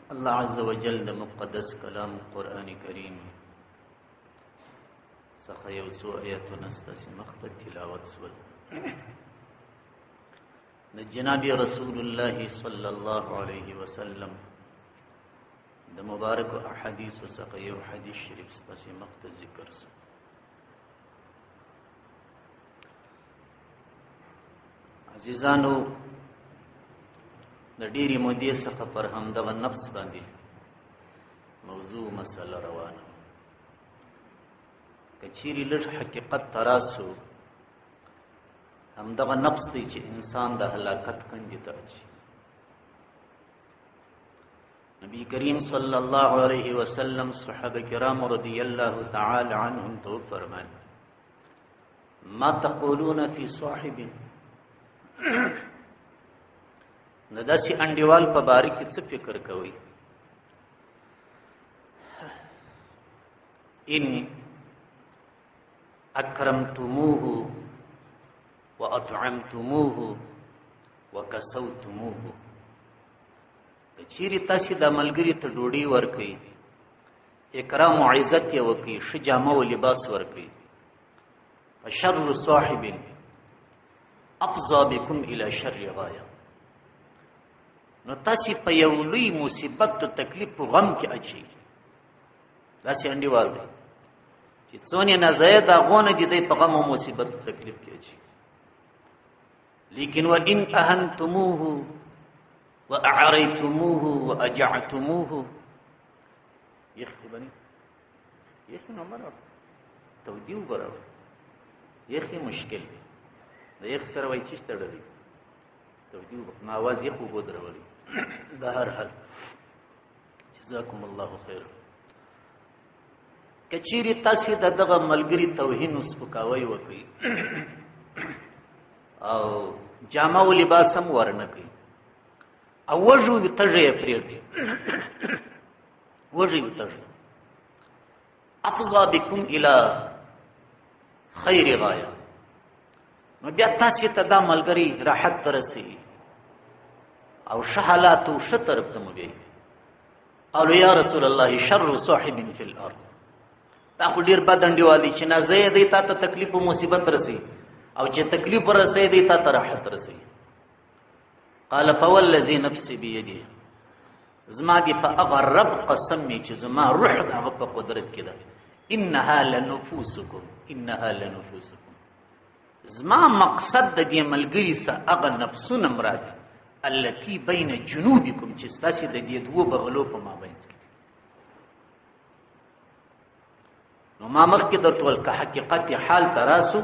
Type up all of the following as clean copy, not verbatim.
الله عز وجل د مقدس کلام قرآن کریم څخه یو څو آیاتونه ستاسې مخته تلاوت شول. د جناب رسول الله صلی الله علیه وسلم د مبارک احادیث څخه یو حدیث شریف ستاسې مخته ذکر شو. عزیزانو، د ډېرې مودې څخه پر همدغه نفس باندې موضوع مسله روانه. که چیرې لږ حقیقت ته راسو، همدغه نفس دی چې انسان د هلاکت کندې ته اچي. نبی کریم صلی الله علیه وسلم صحابه کرام رضی الله تعالی عنهم ته وفرمایل: ما تقولون فی صاحب، نو داسې انډیوال په باره کې څه فکر کوئ؟ ان اکرمتموه واطعمتموه وکسوتموه، که چیرې تاسې د ملګري ته ډوډۍ ورکوئ، اکرام و عزت یې وکړئ، ښه جامه و لباس ورکوئ، فشر صاحب افضا بكم الى شر غایه، نو تاسې په یو لوی مصیبت و تکلیف و غم کې اچي. داسې انډیوال دی چې څونې نازیه د هغو نه دي، دی په غم و مصیبت و تکلیف کې اچي. لیکن وان اهنتموه واعریتموه واجعتموه، یخ بني یخ نو مرا تودیو برا یخ مشکل دی، د یخ سره وای چی ستړلی تودیو ما आवाज یخ وګو درولي. د هر حال جزاکم الله خیر. کچيري تاسو دغه ملګری توهین او سپکاوی وکړي او جامه او لباس هم ورنه کوي او وجو تجه پریږدي، وجو تجه افضا بكم الى خیر غایه، نو بیا تاسو ته دا ملګری راحت ترسي او شحالات او شطرب ته مبي. قالوا یا رسول الله شر صاحب فی الارض، دا خو ډیر بد انډیوالي چې نه زه دی تا ته تکلیف او مصیبت رسي او چې تکلیف ورسي دی تا ته راحت رسي. قال فوالذي نفسي بيده، زما دی په هغه رب قسم می چې زما روح هغه په قدرت کې ده. انها لنفوسکم، انها لنفوسکم، زما مقصد د دې ملګری سره هغه نفسونه مراد التي بین جنوبکم، چې ستاسې د دې دوو بغلو په مابین کې. نو ما مخکې درته ویل که حقیقت حال ته راسو،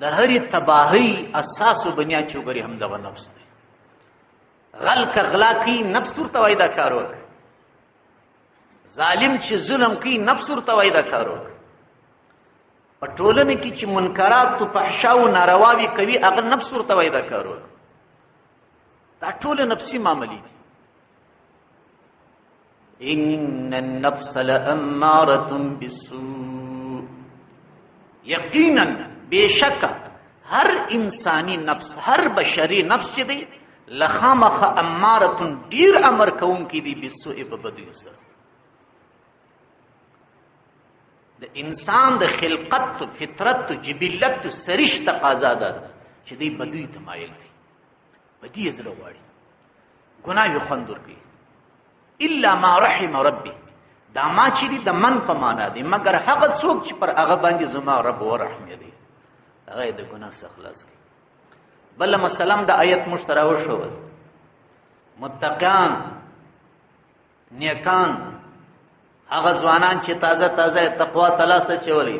د هرې تباهۍ اساس و بنیاد چې وګورې همدغه نفس دی. غل که غلا کوي نفس ورته وایي دا کار وکړه، ظالم چې ظلم کوي نفس ورته وایي دا کار وکړه، په ټولنه کې چې منکرات و فحشا و نارواوي کوي هغه نفس ورته وایي دا کار وکړه. دا ټول نفسي معاملې دي. ان النفس لاماره بالسوء، یقینا بشک هر انسانی نفس، هر بشری نفس چې دی لخامخ اماره ډیر امر کوونکی دی بالسوء په بدیو سره. د انسان د خلقت فطرت جبلت سرش تقاضا ده چې دی بدوی ته مایل دی، بدی یې زړه غواړي، ګناه یې خوند ورکوي. الا ما رحم ربي، دا ما چې دی د من په معنا دی، مګر هغه څوک چې پر هغه باندې زما رب ورحمه دی هغه یې د ګناه څخه خلاص کوي. بل مثلا د آیت مشتراو شو، متقیان نیکان هغه ځوانان چې تازه تازه تقوا تلاسه چولې،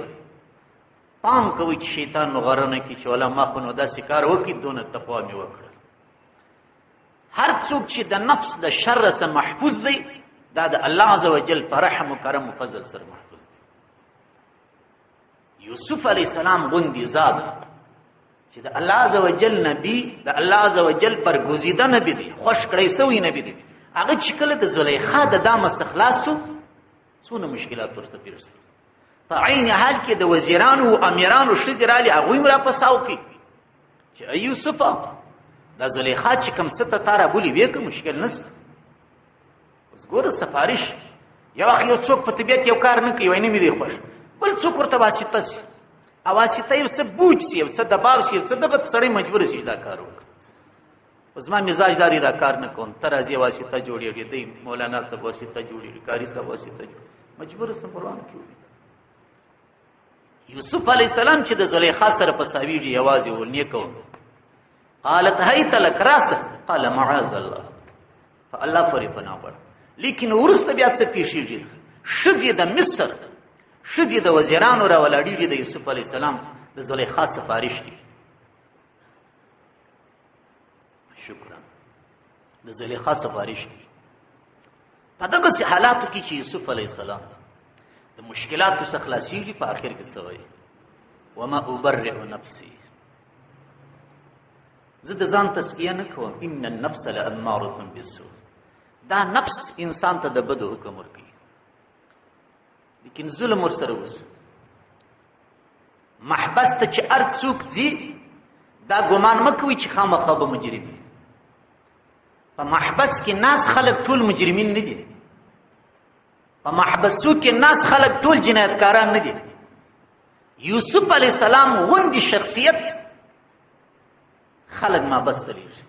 پام کوي چې شیطان مغرنه کی چې ولا ما خو نو دا سکار وکي دونه تقوا می وکړه. هر څوک چې د نفس د شر سره محفوظ دی دا د الله عزوجل په رحم او کرم او فضل سره محفوظ دی. یوسف علی السلام غوندي ذات چې د الله عزوجل نبی، د الله عزوجل پر ګوزیده نبی دی، خوش کړی سوی نبی دی، هغه چې کله د زلیخا د دامه خلاصو څونه مشکلات ورته پیښ شول. په عین حال کې د وزیرانو او امیرانو شجرالي هغوی را پساو کی چې یوسف دا زلیخا چې کوم څه ته تاره بولی وې که مشکل نشته. ګوره سفارش یو وخت یو څوک په طبیعت یو کار نه کوي وایي نه مې دی خوښ بل څوک ورته واسطه سي او واسطه یو څه بوج سي یو څه دباو سي یو څه دغه سړی مجبور شي دا کار وکړي زما مزاج داری دا کار نه کوم ته راځي واسطه جوړېږي دی مولانا صاحب واسطه جوړېږي قاري صاحب واسطه جوړېږي مجبور سم قرآن کې وي یوسف علیه السلام چې د زلیخا سره په ساویږي یوازې ولنی کوم قالت هیت لک راسه قال معاذ الله فالله پرې پناه وړ لیکن ورسته بیا څه پیښیږي ښځې د مصر ښځې د وزیرانو راولاړېږي د یوسف علیه السلام د زلیخا سفارش دي شکرا د زلیخا سفارش دي په دغسې حالاتو کې چې یوسف علیه السلام د مشکلاتو څخه خلاصېږي په آخر کې څه وایي وما ابرئ نفسي زه د ځان تزکیه نه کوم ان النفس لاماره بالسوء دا نفس انسان ته د بدو حکم ورکوي لیکن ظلم ورسره اوس محبس ته چې هر څوک ځي دا ګمان مه کوئ چې خامخا به مجرم وي په محبس کې ناس خلک ټول مجرمین نه دي په محبسو کې ناس خلک ټول جنایتکاران نه دي یوسف علیه السلام غوندې شخصیت خلک محبس ته لیږي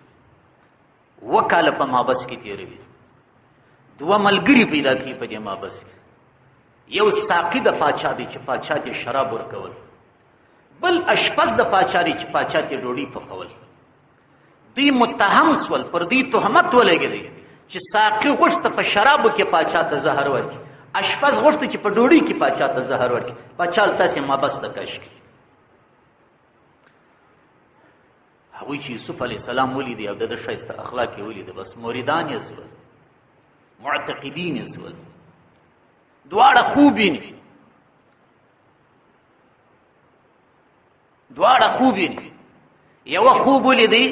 2 کاله په محبس کې تېروي 2 ملګري پیدا کړي په دې محبس کې یو ساقي د پاچا دی چې پاچا ته شراب ورکول بل اشپز د پاچا دی چې پاچا ته ډوډۍ پخول دوی متهم سول پر دوی تهمت ولګېدی چې ساقي غوښته په شرابو کې پاچا ته زهر ورکړي اشپز غوښته چې په ډوډۍ کې پاچا ته زهر ورکړي پاچا تاسې محبس ته کش کړي هغوی چې یوسف علیه السلام ولیدي او د ده ښایسته اخلاق یې ولیده بس مریدان یې سول معتقدین یې سول دواړه خوب ویني دواړه خوب ویني یوه خوب ولیدی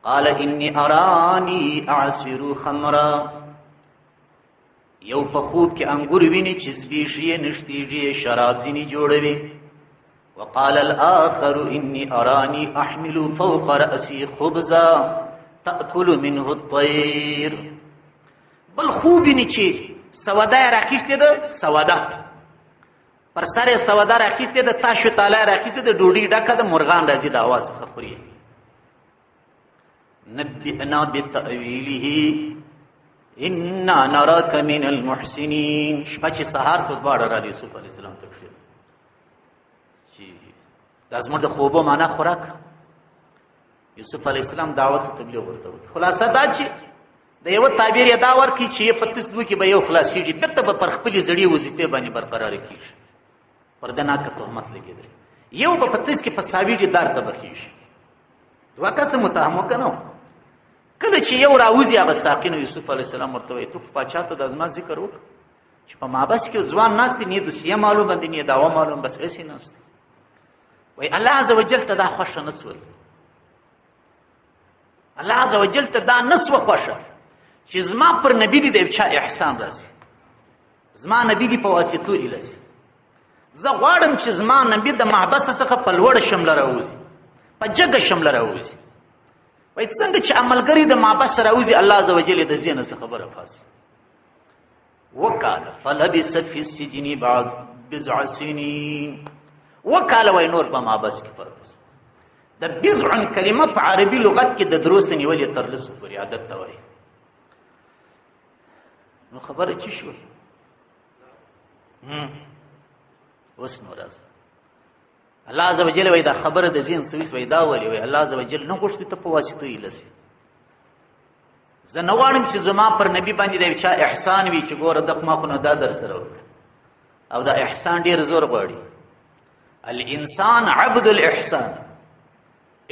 قال انی ارانی اعصر خمرا یو په خوب کې انګور ویني چې زبیښي نشتیږي شراب ځینې جوړوي وقال الآخر انی ارانی احمل فوق رأسی خبزا تأکل منه الطیر بل خوب ویني چې سودا یې راخیستې ده سودا پر سر یې سودا راخیستې ده تاشو تاله یې راخیستې ده ډوډۍ ډکه ده مرغان راځي د اواز څخه خوري نبئنا بتأویله انا نراک من المحسنین شپه چې سهار سو دواړه را یوسف علیه السلام ته کښېناستل چې دا زموږ د خوبو معنا خوراک یوسف علیه السلام دعوت و تبلیغ ورته وکړي خلاصه دا چې د یوه تعبیر یې دا ورکړي چې په تسدو کې به یو خلاصېږي بېرته به پر خپلې زړې وظیفې باندې برقراره کېږي پر ده ناکه تهمت لګېدلی یو به په تس کې په ساویږي دار ته بخېږي 2 کسه متهم وکنه کله چې یو راوځي هغه ساقي نو یوسف علیه السلام ورته وایي تو پاچا ته د زما ذکر وکړه چې په محبس کې ځوان ناست دی نه یې دوسیه معلومه دی نه یې دعوه معلوم بس هسې ناست وایي الله عز وجل ته دا خوښه نه سول الله عز وجل ته دا نه سوه خوښه چې زما پر نبي دی د یو چا احسان راسي زما نبي دی په واسطو ایله سي زه غواړم چې زما نبي د محبس څخه په لوړه شمله راوځي په جګه شمله راوځي وایي څنګه چې عملګري د محبس راوځي الله عز وجل د ذهنه څخه خبره فاسي وکاله فلبث فی السجن بضع سنین وکاله وایي نور په محبس کې پاتې د بضع کلمه په عربي لغت کې د دروس نیولې تر لسو پورې عادت ته وایي نو خبره چی شو اوس نو راځه الله عز وجل وایي دا خبره د ذهن سویس وایي دا ولې وایي الله عز وجل نه غوښتي ته په واسطو یې لسي زه نه غواړم چې زما پر نبي باندې د یو چا احسان وي چې ګوره دغه ما خو نو دا در سره وکړه او دا احسان ډېر زور غواړي الانسان عبد الاحسان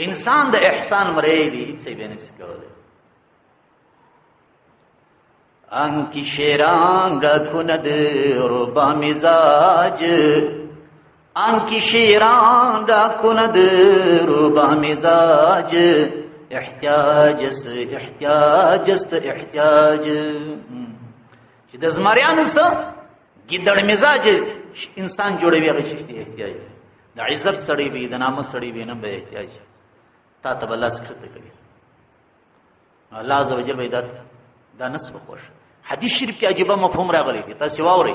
انسان د احسان مری دی هیڅ یې نه شي کولی آنکی شیران را کند ربا مزاج آنکی شیران را کند ربا مزاج احتیاج است احتیاج چې د زمریانو څه ګیدړ مزاج انسان جوړوي هغه شي احتیاج د عزت سړی وي د نامه سړی وي نه به احتیاج تا ته به لاس کښته کوي الله عز وجل وایي دا نسبه خوښ حدیث شریف کې عجیبه مفهوم راغلی دی، تاسو واورئ.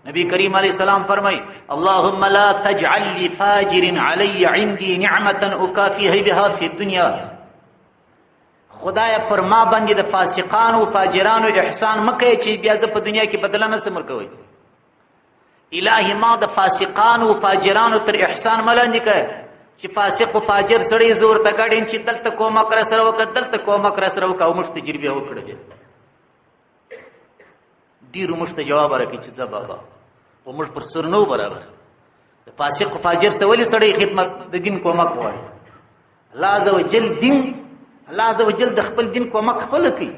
نبی کریم علیه السلام فرمای اللهم لا تجعل لفاجر علی عندي نعمة اکافیه بها فی الدنیا. خدایا پر ما باندې د فاسقانو فاجرانو احسان مکه چې بیا زه په دنیا کې بدله نه سم ورکوي. الهی ما د فاسقانو فاجرانو تر احسان ملاندې کړ چې فاسق او فاجر سړی زور ته gaډین چې دلته کومک را سره وکړ دلته کومک را سره وکړ او مشت تجربه وکړه. ډیرو مشت جواب راکړي چې ځه بابا په مش پر سر نو برابر. د فاسق او فاجر سره ولې سړی خدمت د دین کومک وایي. الله عزوجل دین الله عزوجل د خپل دین کومک خپل کوي.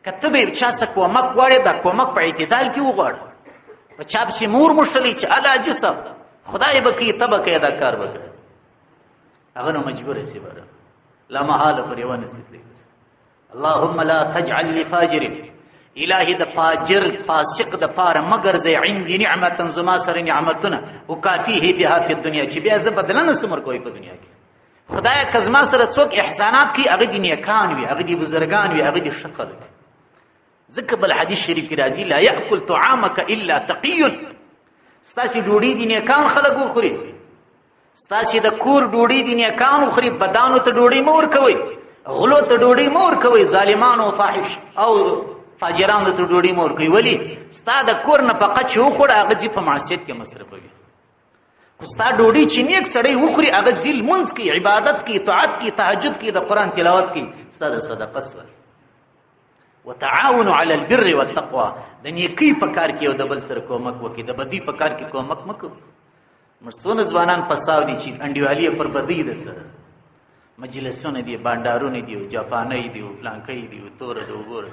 کته به چا څه کومک غواړي دا کومک په اعتدال کې وغواړي. په چا به مور مشتلی چې الله جسم خدای به کوي تبه کوي دا کار وکړي. هغه نو مجبور شي بره لا محاله پر یو نصیب. اللهم لا تجعل لفاجر الهی د فاجر فاسق د پاره مگر زي عندي نعمت زما سره نعمتونه او کافیه بها فی الدنیا چې بیا زه بدلنه سمر کوي په دنیا کې. خدای کزما سره څوک احسانات کی هغه دي نیکان وي هغه دي بزرگان وي هغه دي شخل. ذکر بل حدیث شریف راځي لا یاکل طعامک الا تقی. ستاسو ډوډۍ دي نیکان خلک وخوري. ستاسو د کور ډوډۍ دي نیکان وخوري. بدانو ته ډوډۍ مور کوي غلو ته ډوډۍ مور کوي ظالمانو فاحش او فاجرانو ته ډوډۍ مور کوي. ولی ستا د کور نه فقط چې وخوړه هغه ځي په معصیت کې مصرفوي. خو ستا ډوډۍ چې نیک سړی وخوري هغه ځي لمونځ کوي عبادت کوي طاعت کوي تهجد کوي د قرآن تلاوت کوي ستا د صدقه سوه. وتعاونوا على البر والتقوى. د نیکۍ په کار کې یو د بل سره کومک وکړي د بدۍ په کار کې کومک مه کوو. څونه ځوانان فساو دي چې انډیوالي پر بدۍ ده سره مجلسونه دي بانډارونه دي جاپانۍ دي پلانکۍ دي توره د اوبو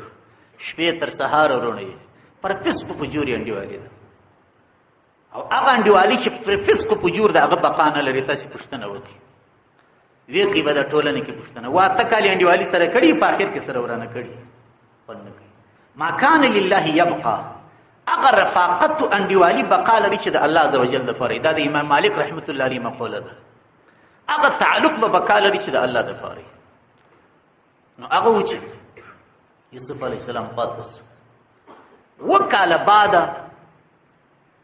شپې تر سهار ورونه پر فسق فجور انډیوالي ده. او هغه انډیوالي چې پر فسق فجور ده هغه بقا نه لري. تاسې پوښتنه وکړئ ویې به د ټولنې کې پوښتنه واته کالې انډیوالي سره کړي په آخر کې سره ورانه کړي خوند نه کوي. ما کان لله یبقى. هغه رفاقت انډیوالي بقا لري چې د الله عزوجل دپاره. دا د امام مالک رحمت الله علیه مقوله ده. هغه تعلق به بقا لري چې د الله دپاره. نو هغه و چې یوسف علیه السلام پاتې وکاله بعد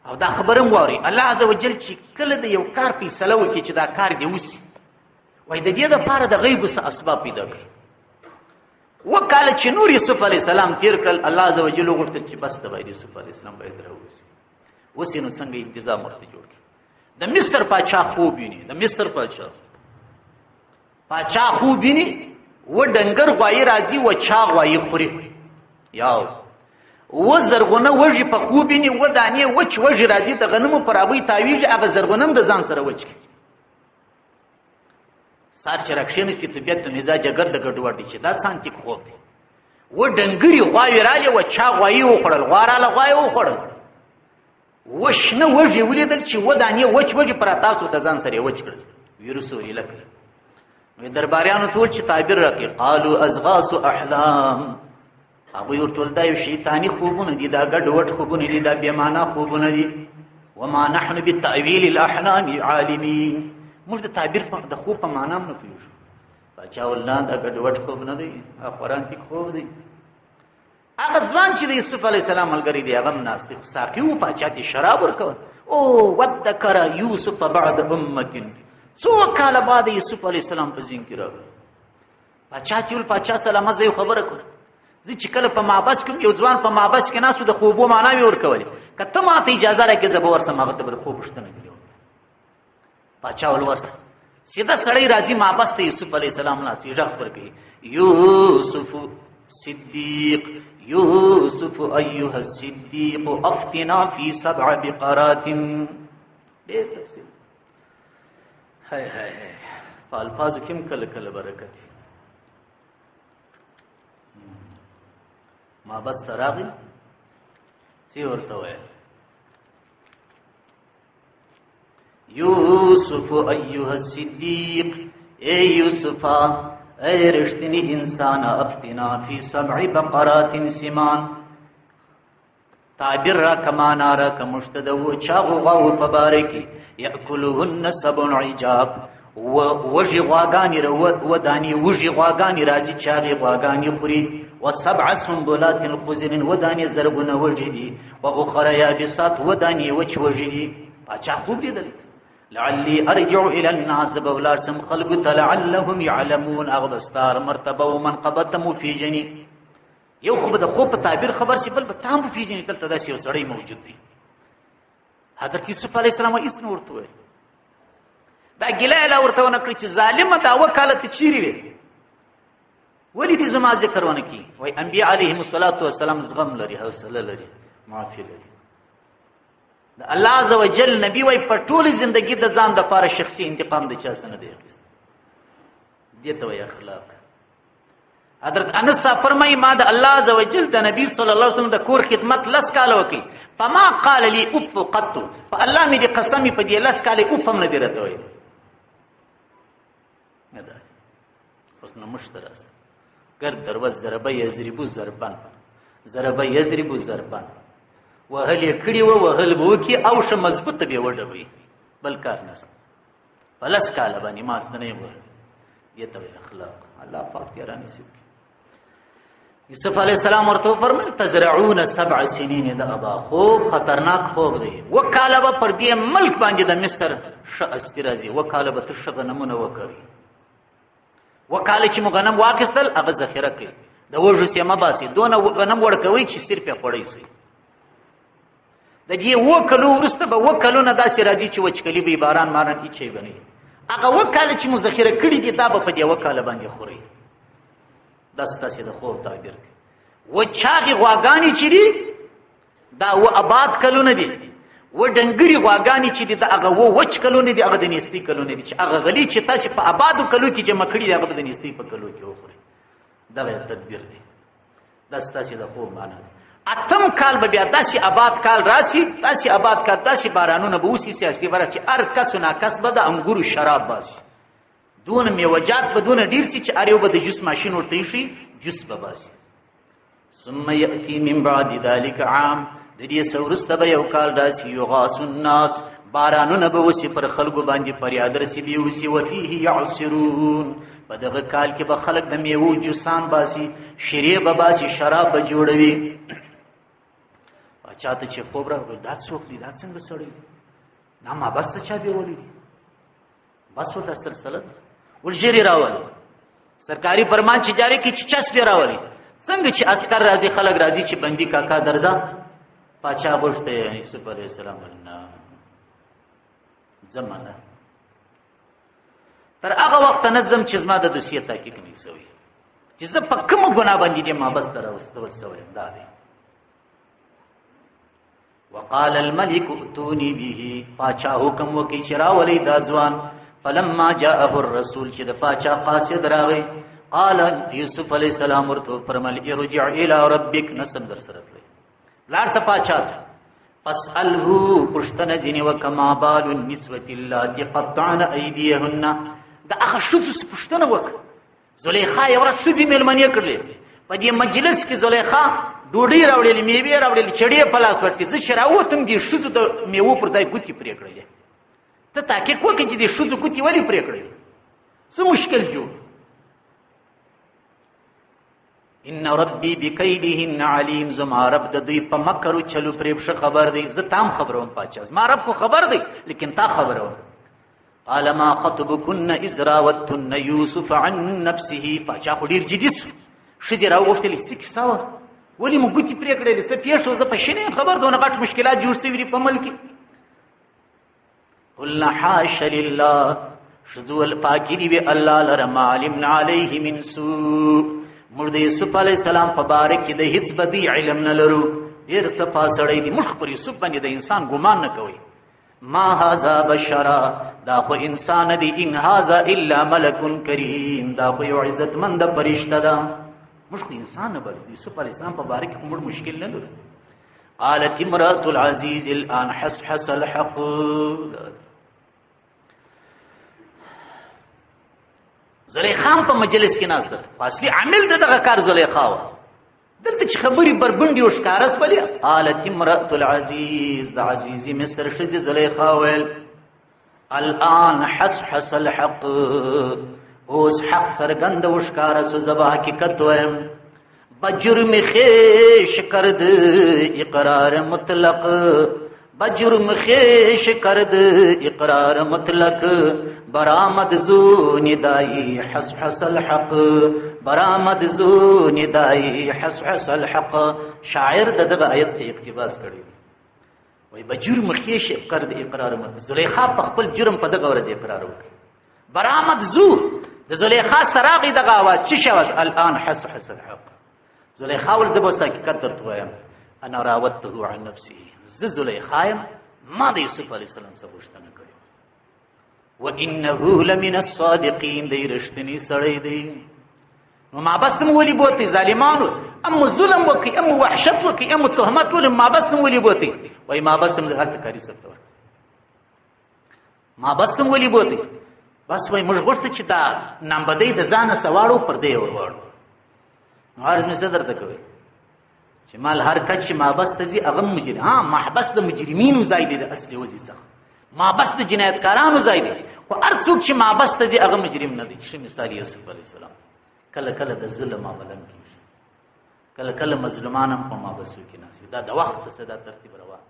او دا خبرم واوري الله عزوجل چې کله د یو کار فیصله وکړي چې دا کار دی وسي وای د دې دپاره د غیبو څه اسباب پیدا کړي. وکاله چې نور یوسف علیه السلام تیر کړل الله عزوجل وغوښتل چې بس د باید یوسف علیه السلام باید راووسي. وسي نو څنګه انتظام ورته جوړ کړي. د مصر پاچا خوب ویني. د مصر پاچا خوب ویني و ډنګر غوایي راځي و چا غوایي خوري یاو و زرغونه وږي په خوب ویني و دانې وچ وږي راځي د غنمو پر ابوی تاویږي هغه زرغونم د ځان سره وچ کړي. سار چې راکښېنستي طبیعت مزاج اگر د ګډوډ دي چې دا سانتیک خوب دی. و ډنګري غواوې راغلې و چا غوایي وخوړل غواراله غوایي وخوړل و شنه وږي ولیدل چې و دانې وچ وږي پر تاسو د ځان سره وچ کړل. ویروس ویله کړل. نو درباریانو ټول چې تعبیر راکړي قالوا اضغاث احلام. هغوی ورته دا یو شیطاني خوبونه دي دا ګډوډ خوبونه دي دا بېمانا خوبونه دي. وما نحن بتأویل الاحلام عالمین. موږ د تعبیر د خوب په معنا هم نه پوهېږو. باچا والله دا ګډوډ خوب نه دی قرآنتیک خوب دی. هغه ځوان چې د یوسف علیه السلام ملګری دی هغه هم ناست دی ساقي و باچا ته شراب ورکول. او وذکر یوسف بعد امة. څو کاله بعد یوسف علیه السلام په ذهن کې راغی. باچا ته ویل باچا سلامه زه یو خبره کوم زه چې کله په محبس کې یو ځوان په محبس کې ناست و د خوبو معناوې ورکولې که ته ماته اجازه راکړې زه به ورسم هغه ته به د خوب پوښتنه کړې. باچا ول ورسه سیده سړی راځي محبس ته یوسف علیه السلام ناست غږ پر کوي یوسف صدیق یوسف ایها الصدیق افتنا فی 7 بقرات. ډېر تفصیل هاي په الفاظو کې هم کله کله برکت ما بس تراغي سی ورته وایي یوسف ایها الصدیق اے یوسفا اے رشتنی انسان افتنا فی 7 بقرات سمان. تعبیر را کمانا را کمشتدو چاغو غاو پبارکی یأکلوهن 7 عجاب وږي غواګانې ودانې وږي غواګانې راځي چې هغې غواګانې خوري وسبع سنبلات خضر ودانې زرغونه وږي دي واخر یابسات ودانې وچ وږي دي پاچا خوب لیدلی لعلی ارجع الى الناس بولار سم خلق لعلهم يعلمون اغبستار مرتبه ومنقبه مفيجني یو خو د خوب په تعبیر خبر شي بل به تام مفيجني دلته داسې یو سړی موجود دی حضرت یوسف علیه السلام هیڅ نه ورته وویل دا ګیله یې ورته ونه کړې چې ظالمه دا وکاله ته چیرې وې ولې دې زما ذکر ونه کړي وایي انبیا علیهم الصلاة والسلام زغم لري حوصله لري معافي لري د الله عز وجل نبی وای په ټول زندگی د ځان د پاره شخصي انتقام د چا سره دی دې ته وای اخلاق حضرت انس فرمای ما د الله عز وجل د نبی صلی الله علیه وسلم د کور خدمت لس کال وکي فما قال لي اف قط فالله می دې قسمی په دې لس کال اف هم نه دی راته وای نه ده اوس نو مشترس ګر دروازه ضربه یضربو ضربان ضربه یضربو ضربان وهل یکړی وهل بوکی او ش مضبوط به وډوي بل کار نس فلس کاله باندې ما څنګه و یته اخلاق الله پاک دې رانه سي یوسف علی السلام ورته فرمایل تزرعون 7 سنین د ابا خوب خطرناک خوب دی وکاله به پر دې ملک باندې د مصر ش استرازي وکاله به تشغ نمونه وکړي وکاله چې مغنم واکستل هغه ذخیره کوي د وژو سیمه باسي دونه غنم ورکوي چې صرف یې خړی سي د دې وکلو ورسته به وکلونه داسې راځي چې وچکلی به باران ماران هیڅ شي بني هغه وکاله چې مذخیره کړي دي دا به په دې وکاله باندې خوري دا ستاسو د خوب تعبیر دی و چاغي غواګانی چې دي دا و آباد کلونه دي و ډنګري غواګانی چې دي دا هغه و وچ کلونه دي هغه د نيستي کلونه دي چې هغه غلي چې تاسو په آبادو کلو کې جمع کړي دي هغه د نيستي په کلو کې وخوري دا تدبیر دی دا ستاسو د خوب معنا دی اتم کال به بیا داسې آباد کال راسي داسې آباد کال داسې بارانونه به وسي سیاسي بره چې هر کس نا کس به د انګورو شراب باسي دون میوجات به دون ډیر سي چې اړیو به د جوس ماشین ورته شي جوس به باسي ثم ياتي من بعد ذلك عام د دې سورسته به یو کال راسي یغاث الناس بارانونه به وسي پر خلکو باندې فریاد رسي به وسي وفيه يعصرون په دغه کال کې به خلک د میوه جوسان باسي شریعه به باسي شراب به جوړوي چاته چې خوب راغی دا څوک دی دا څنګه سړی نه ما بس چا به ولي بس ودا سلسله ولجری راول سرکاري فرمان چې جاری کی چې چس به راولي څنګه چې عسكر راځي خلک راځي چې بندي کاکا درځه پاچا غوښته یوسف علیه السلام نه زمانہ تر هغه وخت نه زم چې زما د دوسیه تحقیق نه شوی چې زه په کوم ګناه باندې دې ما بس دراوستل شوی دا دی وقال الملك ائتوني به پاچا حکم وکي چرا ولي دا ځوان فلما جاءه الرسول چې د پاچا قاصد راغی قال يوسف عليه السلام ورته فرمایل ارجع الى ربك نسب در سره لار څه پاچا فاساله پښتنه جنې وکما بال النسوه اللاتي قطعن ايديهن دا هغه شذ پښتنه وک زليخا یو ورځ شذ ملمنې کړلې په دې مجلس کې زليخا ډوډۍ راوړلې میوه راوړلې چړې په لاس ورته څه شراوتم دي شذ د میوه پر ځای ګوتی پرې کړلې ته تحقیق وکړې چې دې شذ ګوتی ولې پرې کړې څه مشکل جوړ ان ربي بكيدهن عليم زما رب د دوی په مکر چلو پرې خبر دی زه تام خبروم پاچا ما رب خو خبر دی لیکن تا خبروم قال ما خطبكن اذ راوتن يوسف عن نفسه پاچا خو ډیر جدي شجر او وختلی سکه ساو ولی مو ګوتی پرې کړلې څه پیښو زه په شنه خبر دونه غټ مشکلات جوړ شوی په ملک قلنا حاش لله شذول پاکی دی الله لرم علمنا عليه من سوء مرد یوسف علیہ السلام په باره کې د هیڅ بدی علم نه لرو ډیر صفا سړی دی مخ پر یوسف باندې د انسان ګمان نه کوي ما هذا بشرا دا خو انسان دی ان هذا الا ملک کریم دا خو یو عزت مند فرشتہ ده مخ انسان نه بل یوسف علیہ السلام په باره کې کوم مشکل نه لري قالت امراه العزیز الان حسحس الحق زلیخا په مجلس کې ناست اصلي عامل دغه کار زلیخا و دلته چې خبري بربندي او ښکارس پلي قالت امراه العزيز د عزيزي مصر شذ زلیخا ویل الان حسحس الحق، اوس حق سرګند وشکار سو زبا حقیقت ویم. بجرم خیش کرد اقرار مطلق، بجرم خیش کرد اقرار مطلق، برآمد زو ندائی حسحس الحق، برآمد زو ندائی حسحس الحق. شاعر دغه آیت سے اقتباس کړی وای بجرم خیش کرد اقرار مطلق. زلیخا په خپل جرم په دغه ورځ اقرار وکړ. برآمد زو د زلیخا سراغی دغه आवाज چې شاوس الان حسحس الحق. زلیخا ول زبو حقیقت درته وایم انا راودته عن نفسه، ز زلیخایم ما د یوسف علی السلام څخه پوښتنه کړې و انه لمن الصادقین، دی رښتینی سړی دی. نو ما بس مولی بوتی ظالمانو ام ظلم وکي ام وحشت وکي ام تهمت ول ما بس مولی بوتی وای ما بس حق کاری سکتور ما بس مولی بوتی بس وای موږ غوښته چې دا نامبدی د ځان سواړو پر دی ورواړو. نو عرض می صدر ته کوي چې مال هر کچ ما بس ته زی اغم مجرم، ها محبس د مجرمینو ځای دی د اصلي وځي څخه، ما بس د جنایتکارانو ځای دی. خو هر څوک چې ما بس ته زی اغم مجرم نه دی. چې مثال یوسف علی السلام کله کله د ظلم عملن کیږي، کله کله مظلومانم په ما بسو کې ناسی. دا د وخت څخه دا ترتیب روان.